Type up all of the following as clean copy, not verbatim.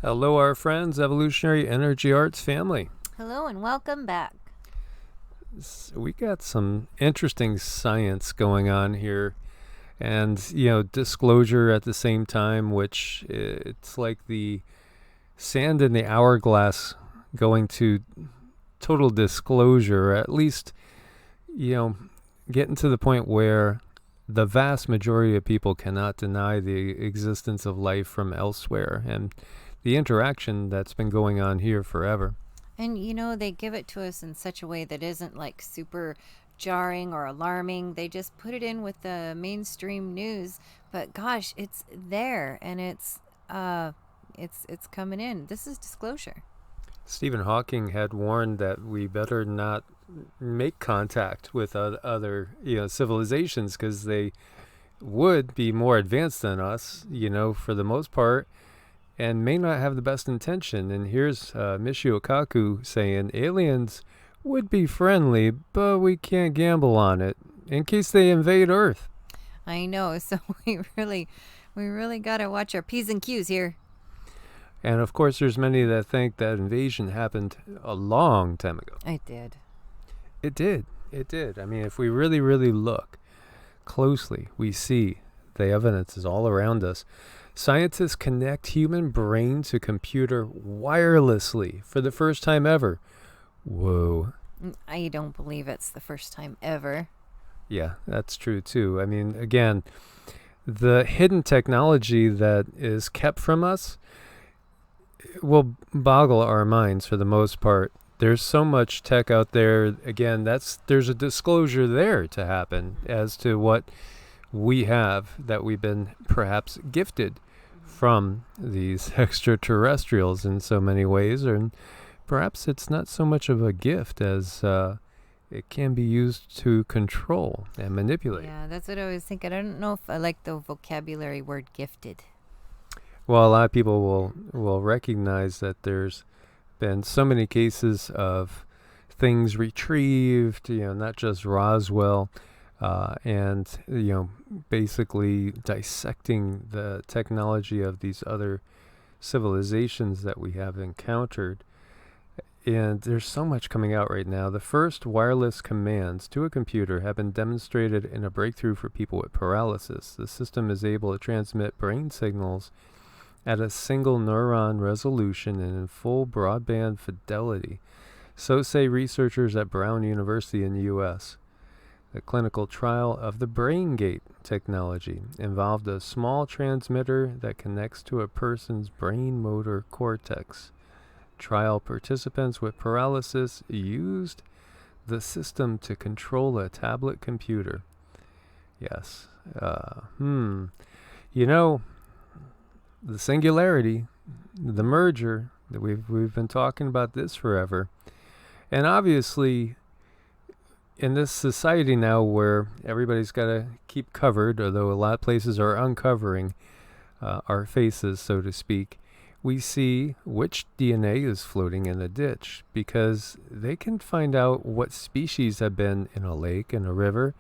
Hello, our friends, Evolutionary Energy Arts family. Hello and welcome back. We got some interesting science going on here, and disclosure at the same time, which it's like the sand in the hourglass going to total disclosure, or at least getting to the point where the vast majority of people cannot deny the existence of life from elsewhere and the interaction that's been going on here forever. And they give it to us in such a way that isn't like super jarring or alarming. They just put it in with the mainstream news, but gosh, it's there and it's coming in. This is disclosure. Stephen Hawking had warned that we better not make contact with other civilizations, because they would be more advanced than us, for the most part, and may not have the best intention. And here's Michio Kaku saying aliens would be friendly, but we can't gamble on it in case they invade Earth. I know, so we really got to watch our P's and Q's here. And of course, there's many that think that invasion happened a long time ago. It did. It did. I mean, if we really, really look closely, we see the evidence is all around us. Scientists connect human brain to computer wirelessly for the first time ever. Whoa. I don't believe it's the first time ever. Yeah, that's true too. I mean, again, the hidden technology that is kept from us will boggle our minds for the most part. There's so much tech out there. Again, there's a disclosure there to happen as to what we have that we've been perhaps gifted from these extraterrestrials in so many ways, and perhaps it's not so much of a gift as it can be used to control and manipulate. Yeah, that's what I was thinking. I don't know if I like the vocabulary word gifted. Well, a lot of people will recognize that there's been so many cases of things retrieved, not just Roswell, and basically dissecting the technology of these other civilizations that we have encountered. And there's so much coming out right now. The first wireless commands to a computer have been demonstrated in a breakthrough for people with paralysis. The system is able to transmit brain signals at a single neuron resolution and in full broadband fidelity. So say researchers at Brown University in the U.S. The clinical trial of the BrainGate technology involved a small transmitter that connects to a person's brain motor cortex. Trial participants with paralysis used the system to control a tablet computer. Yes. The singularity, the merger, that we've been talking about this forever. And obviously, in this society now where everybody's got to keep covered, although a lot of places are uncovering our faces, so to speak, we see which DNA is floating in a ditch, because they can find out what species have been in a lake, in a river,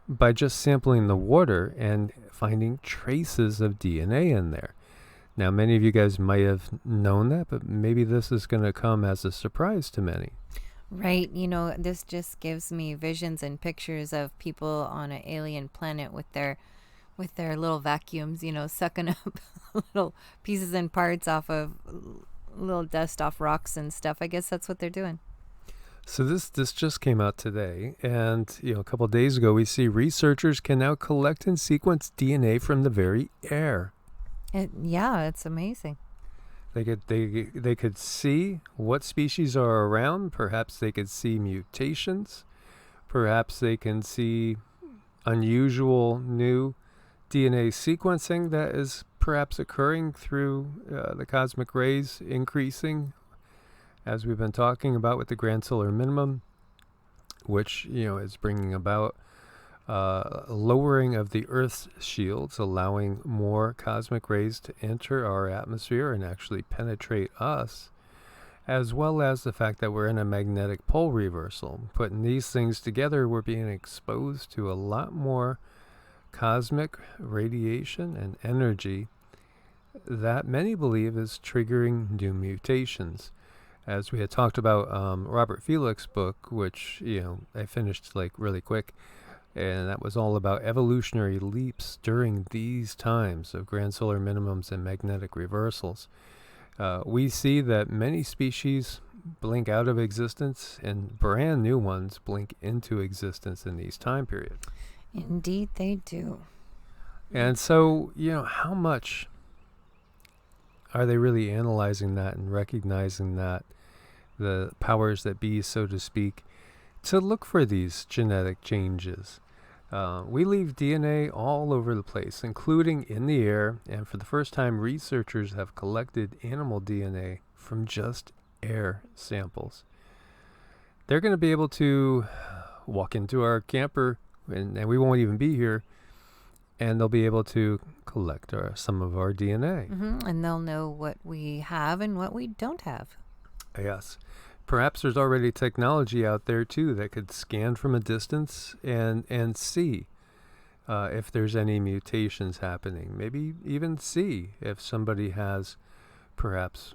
by just sampling the water and finding traces of DNA in there. Now, many of you guys might have known that, but maybe this is going to come as a surprise to many. Right. This just gives me visions and pictures of people on an alien planet with their little vacuums, sucking up little pieces and parts off of little dust off rocks and stuff. I guess that's what they're doing. So this just came out today, and a couple of days ago, we see researchers can now collect and sequence DNA from the very air. It's amazing. They could see what species are around. Perhaps they could see mutations. Perhaps they can see unusual new DNA sequencing that is perhaps occurring through the cosmic rays increasing, as we've been talking about with the grand solar minimum, which is bringing about lowering of the Earth's shields, allowing more cosmic rays to enter our atmosphere and actually penetrate us, as well as the fact that we're in a magnetic pole reversal. Putting these things together, we're being exposed to a lot more cosmic radiation and energy that many believe is triggering new mutations. As we had talked about Robert Felix's book, which, I finished like really quick, and that was all about evolutionary leaps during these times of grand solar minimums and magnetic reversals. We see that many species blink out of existence and brand new ones blink into existence in these time periods. Indeed, they do. And so, how much are they really analyzing that and recognizing that, the powers that be, so to speak, to look for these genetic changes? We leave DNA all over the place, including in the air, and for the first time, researchers have collected animal DNA from just air samples. They're going to be able to walk into our camper, and we won't even be here, and they'll be able to collect some of our DNA. And they'll know what we have and what we don't have. Yes. Perhaps there's already technology out there, too, that could scan from a distance and see if there's any mutations happening. Maybe even see if somebody has perhaps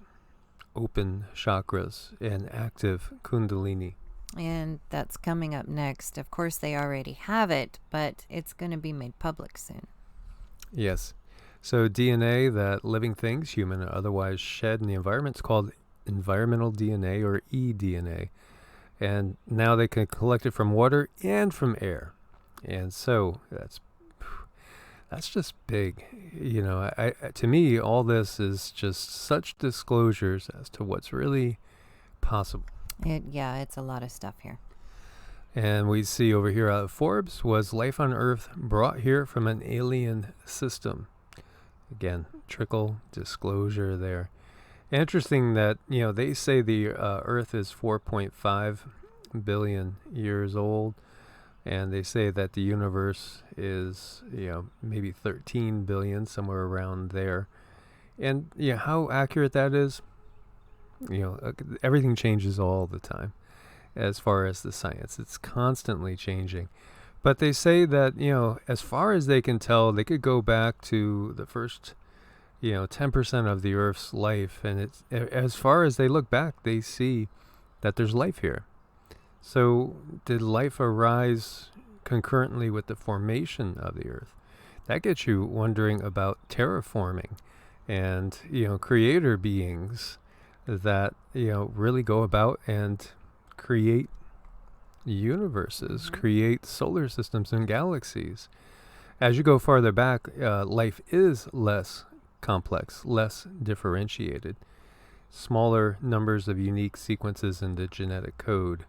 open chakras and active kundalini. And that's coming up next. Of course, they already have it, but it's going to be made public soon. Yes. So DNA that living things, human or otherwise, shed in the environment is called environmental DNA, or eDNA. And now they can collect it from water and from air. And so that's just big. To me, all this is just such disclosures as to what's really possible. It's a lot of stuff here. And we see over here out of Forbes, was life on Earth brought here from an alien system? Again, trickle disclosure there. Interesting that, they say the Earth is 4.5 billion years old, and they say that the universe is, maybe 13 billion, somewhere around there. And how accurate that is, everything changes all the time as far as the science. It's constantly changing. But they say that, as far as they can tell, they could go back to the first 10% of the Earth's life, and it's, as far as they look back, they see that there's life here. So did life arise concurrently with the formation of the Earth? That gets you wondering about terraforming and, creator beings that, really go about and create universes, create solar systems and galaxies. As you go farther back, life is less complex, less differentiated, smaller numbers of unique sequences in the genetic code,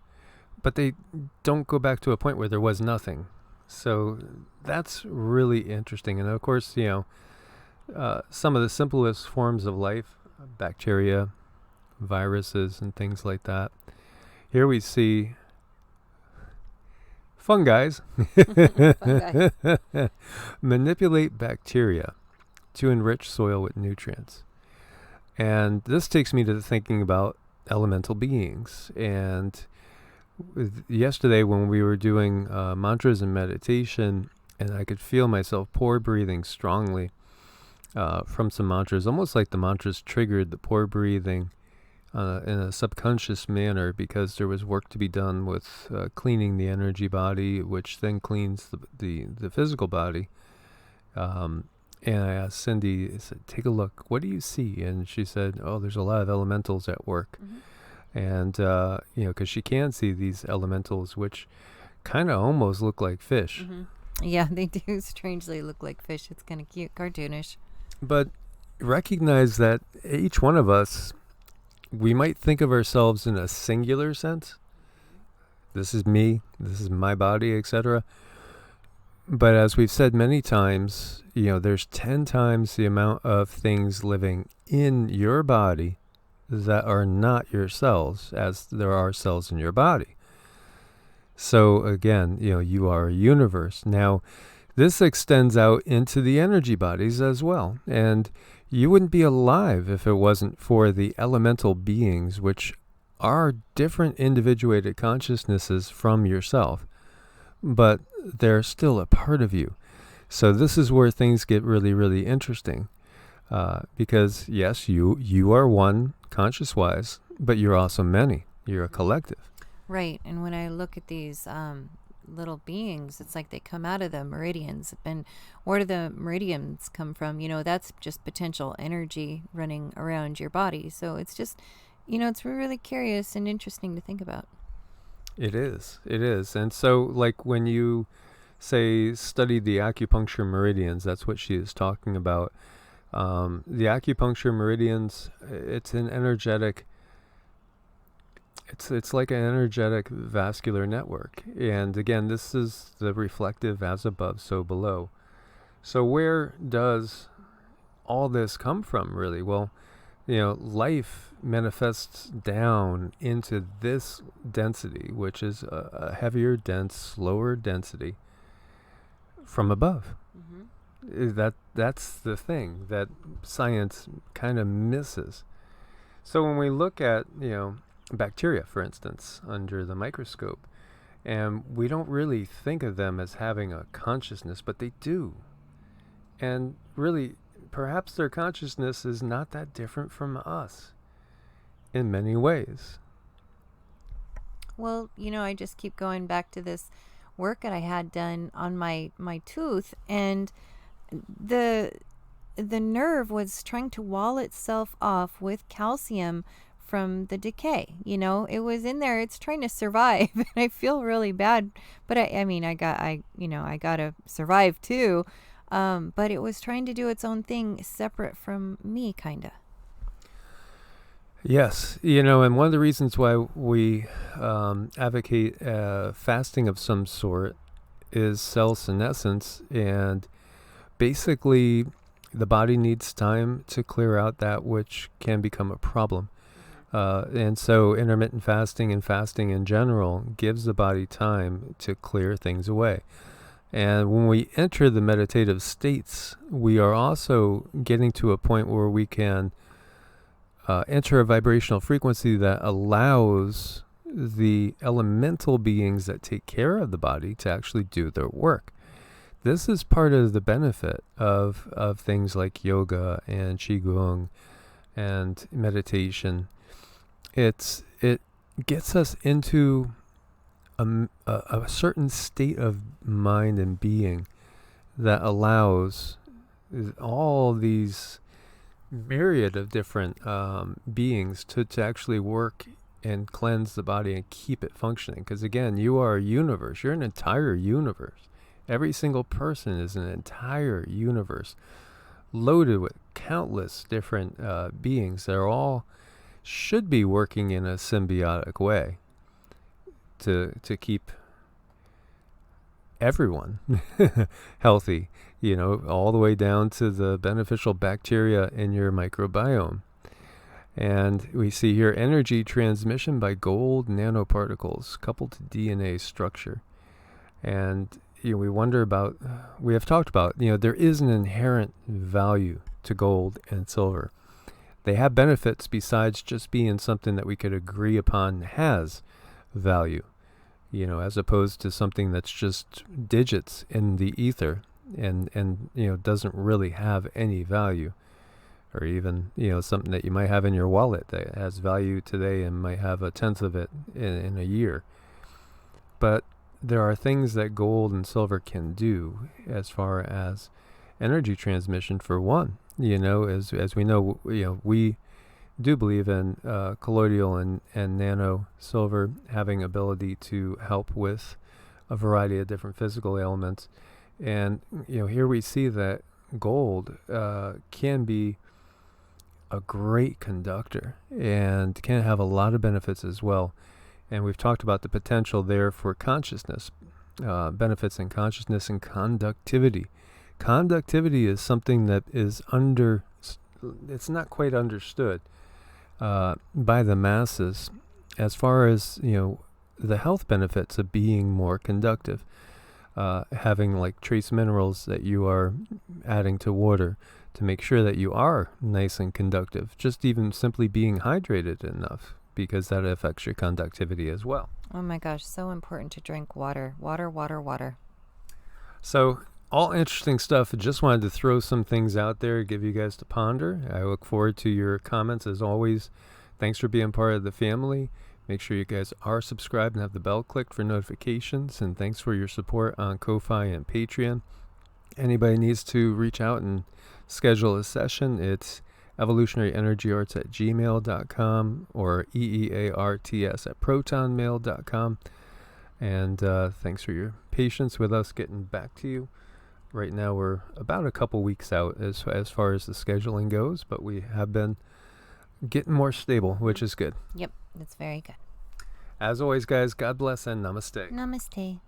but they don't go back to a point where there was nothing. So that's really interesting. And of course, some of the simplest forms of life, bacteria, viruses, and things like that. Here we see fungi manipulate bacteria to enrich soil with nutrients. And this takes me to thinking about elemental beings. And yesterday when we were doing mantras and meditation, and I could feel myself pore breathing strongly from some mantras, almost like the mantras triggered the pore breathing in a subconscious manner, because there was work to be done with cleaning the energy body, which then cleans the physical body. And I asked Cindy, I said, take a look. What do you see? And she said, oh, there's a lot of elementals at work. And, because she can see these elementals, which kind of almost look like fish. Yeah, they do strangely look like fish. It's kind of cute, cartoonish. But recognize that each one of us, we might think of ourselves in a singular sense. This is me, this is my body, etc. But as we've said many times, there's 10 times the amount of things living in your body that are not your cells as there are cells in your body. So again, you are a universe. Now, this extends out into the energy bodies as well. And you wouldn't be alive if it wasn't for the elemental beings, which are different individuated consciousnesses from yourself, but they're still a part of you. So this is where things get really, really interesting. Because yes, you are one conscious wise, but you're also many. You're a collective. Right. And when I look at these little beings, it's like they come out of the meridians. And where do the meridians come from? That's just potential energy running around your body. So it's just, it's really curious and interesting to think about. It is. It is. And so, like, when you say study the acupuncture meridians, that's what she is talking about. The acupuncture meridians, it's an energetic, it's like an energetic vascular network. And again, this is the reflective as above, so below. So where does all this come from, really? Well, life manifests down into this density, which is a heavier, dense, slower density from above. That's the thing that science kind of misses. So when we look at, bacteria, for instance, under the microscope, and we don't really think of them as having a consciousness, but they do. And really, perhaps their consciousness is not that different from us in many ways. Well, I just keep going back to this work that I had done on my tooth, and the nerve was trying to wall itself off with calcium from the decay. It was in there, it's trying to survive. And I feel really bad, but I gotta survive too. But it was trying to do its own thing separate from me, kind of. Yes, and one of the reasons why we advocate fasting of some sort is cell senescence, and basically the body needs time to clear out that which can become a problem. And so intermittent fasting and fasting in general gives the body time to clear things away. And when we enter the meditative states, we are also getting to a point where we can enter a vibrational frequency that allows the elemental beings that take care of the body to actually do their work. This is part of the benefit of things like yoga and Qigong and meditation. It gets us into a certain state of mind and being that allows all these myriad of different beings to actually work and cleanse the body and keep it functioning. Because again, you are a universe. You're an entire universe. Every single person is an entire universe loaded with countless different beings that are all should be working in a symbiotic way to keep everyone healthy, all the way down to the beneficial bacteria in your microbiome. And we see here energy transmission by gold nanoparticles coupled to DNA structure. And we wonder about, we have talked about, there is an inherent value to gold and silver. They have benefits besides just being something that we could agree upon has value, as opposed to something that's just digits in the ether and doesn't really have any value. Or even, something that you might have in your wallet that has value today and might have a tenth of it in a year. But there are things that gold and silver can do as far as energy transmission, for one. As we know, we do believe in colloidal and nano silver having ability to help with a variety of different physical ailments. And, here we see that gold can be a great conductor and can have a lot of benefits as well. And we've talked about the potential there for consciousness, benefits in consciousness and conductivity. Conductivity is something that is it's not quite understood by the masses as far as, the health benefits of being more conductive. Having like trace minerals that you are adding to water to make sure that you are nice and conductive. Just even simply being hydrated enough, because that affects your conductivity as well. Oh my gosh, so important to drink water. Water, water, water. So all interesting stuff. I just wanted to throw some things out there, give you guys to ponder. I look forward to your comments as always. Thanks for being part of the family. Make sure you guys are subscribed and have the bell clicked for notifications. And thanks for your support on Ko-Fi and Patreon. Anybody needs to reach out and schedule a session, it's evolutionaryenergyarts@gmail.com or EEARTS@protonmail.com. And thanks for your patience with us getting back to you. Right now we're about a couple weeks out as far as the scheduling goes, but we have been getting more stable, which is good. Yep, that's very good. As always, guys, God bless and namaste. Namaste.